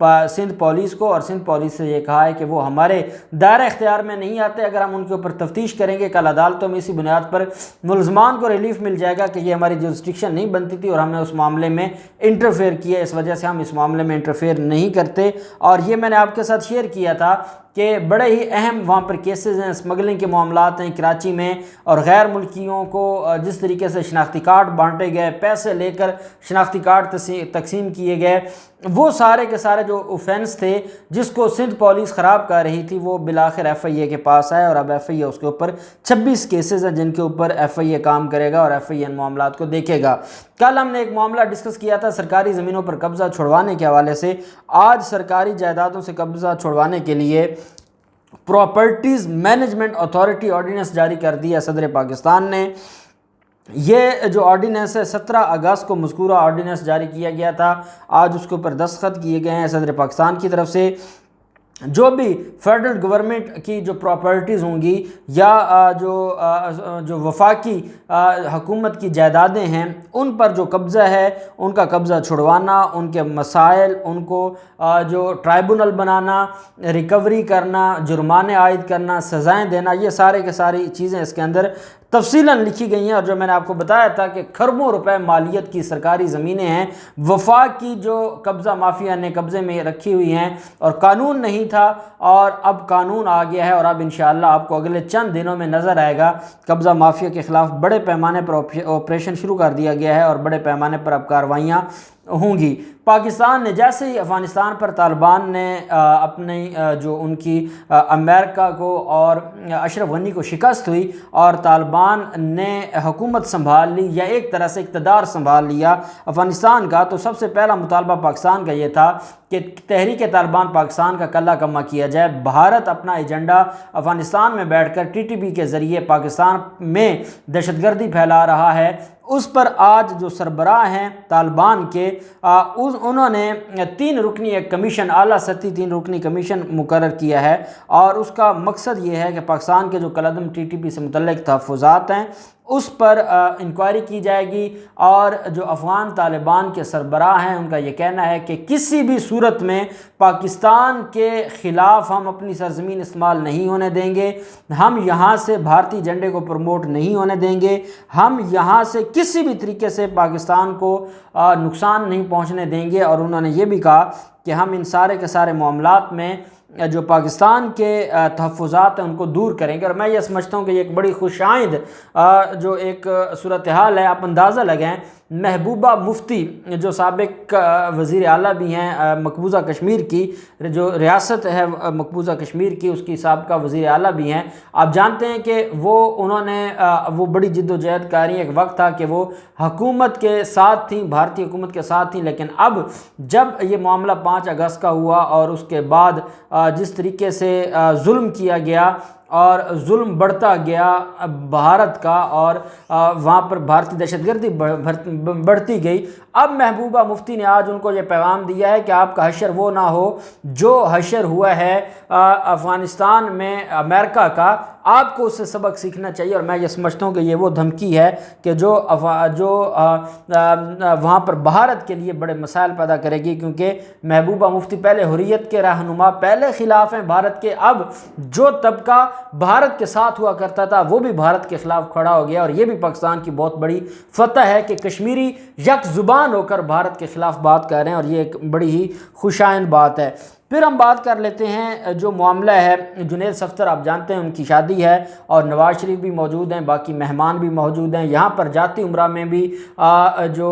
Sindh police کو، اور Sindh police سے یہ کہا ہے کہ وہ ہمارے دائرہ اختیار میں نہیں آتے، اگر ہم ان کے اوپر تفتیش کریں گے کل عدالتوں میں اسی بنیاد پر ملزمان کو ریلیف مل جائے گا کہ یہ ہماری جورسڈکشن نہیں بنتی تھی اور ہم نے اس معاملے میں انٹرفیئر کیا، اس وجہ سے ہم اس معاملے میں انٹرفیئر نہیں کرتے۔ اور یہ میں نے آپ کے ساتھ شیئر کیا تھا کہ بڑے ہی اہم وہاں پر کیسز ہیں، اسمگلنگ کے معاملات ہیں کراچی میں، اور غیر ملکیوں کو جس طریقے سے شناختی کارڈ بانٹے گئے، پیسے لے کر شناختی کارڈ تقسیم کیے گئے، وہ سارے کے سارے جو اوفینس تھے جس کو سندھ پولیس خراب کر رہی تھی وہ بالآخر ایف آئی اے کے پاس آئے، اور اب ایف آئی اے اس کے اوپر 26 کیسز ہیں جن کے اوپر ایف آئی اے کام کرے گا اور ایف آئی اے ان معاملات کو دیکھے گا۔ کل ہم نے ایک معاملہ ڈسکس کیا تھا سرکاری زمینوں پر قبضہ چھڑوانے کے حوالے سے۔ آج سرکاری جائیدادوں سے قبضہ چھڑوانے کے لیے پراپرٹیز مینجمنٹ اتھارٹی آرڈیننس جاری کر دیا صدر پاکستان نے۔ یہ جو آرڈیننس ہے 17 اگست کو مذکورہ آرڈیننس جاری کیا گیا تھا، آج اس کے اوپر دستخط کیے گئے ہیں صدر پاکستان کی طرف سے۔ جو بھی فیڈرل گورنمنٹ کی جو پراپرٹیز ہوں گی یا جو وفاقی حکومت کی جائیدادیں ہیں ان پر جو قبضہ ہے ان کا قبضہ چھڑوانا، ان کے مسائل، ان کو جو ٹرائبونل بنانا، ریکوری کرنا، جرمانے عائد کرنا، سزائیں دینا، یہ سارے کے ساری چیزیں اس کے اندر تفصیلاً لکھی گئی ہیں۔ اور جو میں نے آپ کو بتایا تھا کہ کھربوں روپے مالیت کی سرکاری زمینیں ہیں وفاق کی جو قبضہ مافیا نے قبضے میں رکھی ہوئی ہیں، اور قانون نہیں تھا اور اب قانون آ گیا ہے، اور اب انشاءاللہ آپ کو اگلے چند دنوں میں نظر آئے گا قبضہ مافیا کے خلاف بڑے پیمانے پر آپریشن شروع کر دیا گیا ہے اور بڑے پیمانے پر اب کارروائیاں ہوں گی۔ پاکستان نے جیسے ہی افغانستان پر طالبان نے اپنی جو ان کی امریکہ کو اور اشرف غنی کو شکست ہوئی اور طالبان نے حکومت سنبھال لی یا ایک طرح سے اقتدار سنبھال لیا افغانستان کا، تو سب سے پہلا مطالبہ پاکستان کا یہ تھا کہ تحریک طالبان پاکستان کا کلہ کما کیا جائے۔ بھارت اپنا ایجنڈا افغانستان میں بیٹھ کر ٹی ٹی پی کے ذریعے پاکستان میں دہشت گردی پھیلا رہا ہے، اس پر آج جو سربراہ ہیں طالبان کے انہوں نے 3 رکنی ایک کمیشن، اعلیٰ سطحی 3 رکنی کمیشن مقرر کیا ہے، اور اس کا مقصد یہ ہے کہ پاکستان کے جو کالعدم ٹی ٹی پی سے متعلق تحفظات ہیں اس پر انکوائری کی جائے گی، اور جو افغان طالبان کے سربراہ ہیں ان کا یہ کہنا ہے کہ کسی بھی صورت میں پاکستان کے خلاف ہم اپنی سرزمین استعمال نہیں ہونے دیں گے، ہم یہاں سے بھارتی جھنڈے کو پروموٹ نہیں ہونے دیں گے، ہم یہاں سے کسی بھی طریقے سے پاکستان کو نقصان نہیں پہنچنے دیں گے۔ اور انہوں نے یہ بھی کہا کہ ہم ان سارے کے سارے معاملات میں جو پاکستان کے تحفظات ہیں ان کو دور کریں گے۔ اور میں یہ سمجھتا ہوں کہ یہ ایک بڑی خوش آئند جو ایک صورتحال ہے۔ آپ اندازہ لگائیں محبوبہ مفتی جو سابق وزیر اعلیٰ بھی ہیں مقبوضہ کشمیر کی، جو ریاست ہے مقبوضہ کشمیر کی، اس کی سابقہ وزیر اعلیٰ بھی ہیں، آپ جانتے ہیں کہ انہوں نے وہ بڑی جد و جہد کاری، ایک وقت تھا کہ وہ حکومت کے ساتھ تھیں، بھارتی حکومت کے ساتھ تھیں، لیکن اب جب یہ معاملہ 5 اگست کا ہوا اور اس کے بعد جس طریقے سے ظلم کیا گیا اور ظلم بڑھتا گیا بھارت کا، اور وہاں پر بھارتی دہشت گردی بڑھتی گئی، اب محبوبہ مفتی نے آج ان کو یہ پیغام دیا ہے کہ آپ کا حشر وہ نہ ہو جو حشر ہوا ہے افغانستان میں امریکہ کا، آپ کو اس سے سبق سیکھنا چاہیے۔ اور میں یہ سمجھتا ہوں کہ یہ وہ دھمکی ہے کہ جو وہاں پر بھارت کے لیے بڑے مسائل پیدا کرے گی، کیونکہ محبوبہ مفتی پہلے حریت کے رہنما، پہلے خلاف ہیں بھارت کے، اب جو طبقہ بھارت کے ساتھ ہوا کرتا تھا وہ بھی بھارت کے خلاف کھڑا ہو گیا، اور یہ بھی پاکستان کی بہت بڑی فتح ہے کہ کشمیری یک زبان ہو کر بھارت کے خلاف بات کر رہے ہیں، اور یہ ایک بڑی ہی خوشائند بات ہے۔ پھر ہم بات کر لیتے ہیں جو معاملہ ہے جنید صفدر، آپ جانتے ہیں ان کی شادی ہے اور نواز شریف بھی موجود ہیں، باقی مہمان بھی موجود ہیں۔ یہاں پر جاتی عمرہ میں بھی جو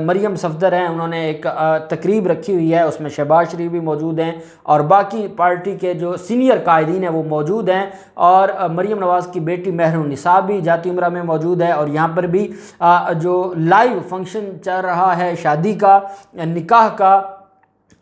مریم صفدر ہیں انہوں نے ایک تقریب رکھی ہوئی ہے، اس میں شہباز شریف بھی موجود ہیں اور باقی پارٹی کے جو سینئر قائدین ہیں وہ موجود ہیں، اور مریم نواز کی بیٹی مہر النساء بھی جاتی عمرہ میں موجود ہے، اور یہاں پر بھی جو لائیو فنکشن چل رہا ہے شادی کا، نکاح کا،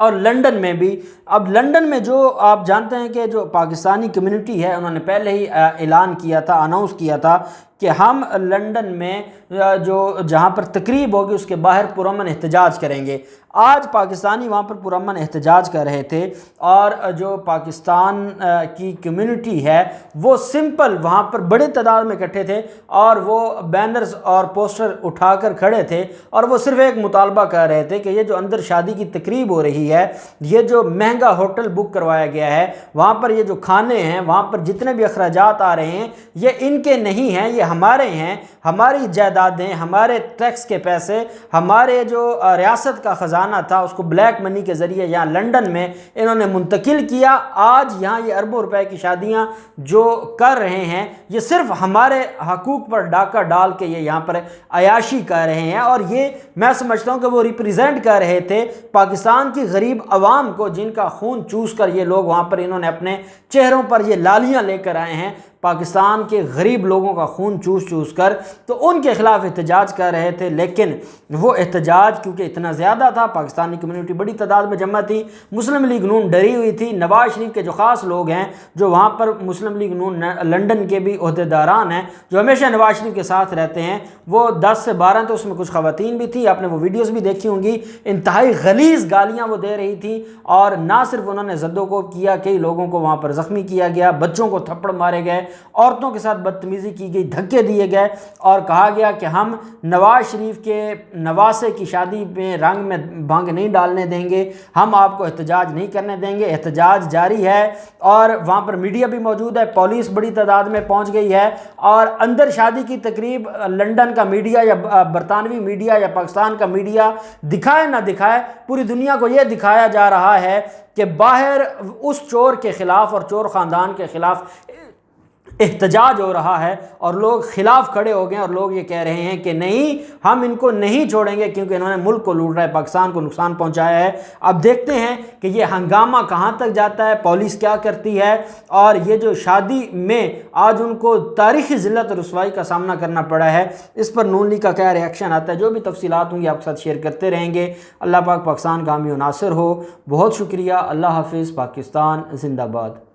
اور لنڈن میں بھی۔ اب لنڈن میں جو آپ جانتے ہیں کہ جو پاکستانی کمیونٹی ہے انہوں نے پہلے ہی اعلان کیا تھا، اناؤنس کیا تھا کہ ہم لندن میں جہاں پر تقریب ہوگی اس کے باہر پرامن احتجاج کریں گے۔ آج پاکستانی وہاں پر پرامن احتجاج کر رہے تھے، اور جو پاکستان کی کمیونٹی ہے وہ سمپل وہاں پر بڑے تعداد میں اکٹھے تھے، اور وہ بینرز اور پوسٹر اٹھا کر کھڑے تھے، اور وہ صرف ایک مطالبہ کر رہے تھے کہ یہ جو اندر شادی کی تقریب ہو رہی ہے، یہ جو مہنگا ہوٹل بک کروایا گیا ہے، وہاں پر یہ جو کھانے ہیں، وہاں پر جتنے بھی اخراجات آ رہے ہیں، یہ ان کے نہیں ہیں، یہ ہمارے ہیں، ہماری جائیدادیں، ہمارے ٹیکس کے پیسے، ہمارے جو ریاست کا خزانہ تھا اس کو بلیک منی کے ذریعے یہاں لندن میں انہوں نے منتقل کیا۔ آج یہاں یہ اربوں روپے کی شادیاں جو کر رہے ہیں، یہ صرف ہمارے حقوق پر ڈاکہ ڈال کے یہ یہاں پر عیاشی کر رہے ہیں، اور یہ میں سمجھتا ہوں کہ وہ ریپریزنٹ کر رہے تھے پاکستان کی غریب عوام کو، جن کا خون چوس کر یہ لوگ وہاں پر انہوں نے اپنے چہروں پر یہ لالیاں لے کر آئے ہیں، پاکستان کے غریب لوگوں کا خون چوس چوس کر، تو ان کے خلاف احتجاج کر رہے تھے۔ لیکن وہ احتجاج کیونکہ اتنا زیادہ تھا، پاکستانی کمیونٹی بڑی تعداد میں جمع تھی، مسلم لیگ نون ڈری ہوئی تھی، نواز شریف کے جو خاص لوگ ہیں جو وہاں پر مسلم لیگ نون لندن کے بھی عہدیداران ہیں جو ہمیشہ نواز شریف کے ساتھ رہتے ہیں، وہ 10 سے 12 تو اس میں کچھ خواتین بھی تھی، آپ نے وہ ویڈیوز بھی دیکھی ہوں گی، انتہائی غلیظ گالیاں وہ دے رہی تھی، اور نہ صرف انہوں نے زد و کوب کیا، کئی لوگوں کو وہاں پر زخمی کیا گیا، بچوں کو تھپڑ مارے گئے، عورتوں کے ساتھ بدتمیزی کی گئی، دھکے دیے گئے، اور کہا گیا کہ ہم نواز شریف کے نواسے کی شادی میں رنگ میں بھنگ نہیں ڈالنے دیں گے، ہم آپ کو احتجاج نہیں کرنے دیں گے۔ احتجاج جاری ہے، اور وہاں پر میڈیا بھی موجود ہے، پولیس بڑی تعداد میں پہنچ گئی ہے، اور اندر شادی کی تقریب لندن کا میڈیا یا برطانوی میڈیا یا پاکستان کا میڈیا دکھائے نہ دکھائے، پوری دنیا کو یہ دکھایا جا رہا ہے کہ باہر اس چور کے خلاف اور چور خاندان کے خلاف احتجاج ہو رہا ہے، اور لوگ خلاف کھڑے ہو گئے، اور لوگ یہ کہہ رہے ہیں کہ نہیں، ہم ان کو نہیں چھوڑیں گے کیونکہ انہوں نے ملک کو لوٹ رہا ہے، پاکستان کو نقصان پہنچایا ہے۔ اب دیکھتے ہیں کہ یہ ہنگامہ کہاں تک جاتا ہے، پولیس کیا کرتی ہے، اور یہ جو شادی میں آج ان کو تاریخی ذلت اور رسوائی کا سامنا کرنا پڑا ہے، اس پر نون لیگ کا کیا ریاکشن آتا ہے، جو بھی تفصیلات ہوں گی آپ کے ساتھ شیئر کرتے رہیں گے۔ اللہ پاک پاکستان کا حامی و ناصر ہو۔ بہت شکریہ، اللہ حافظ، پاکستان زندہ باد۔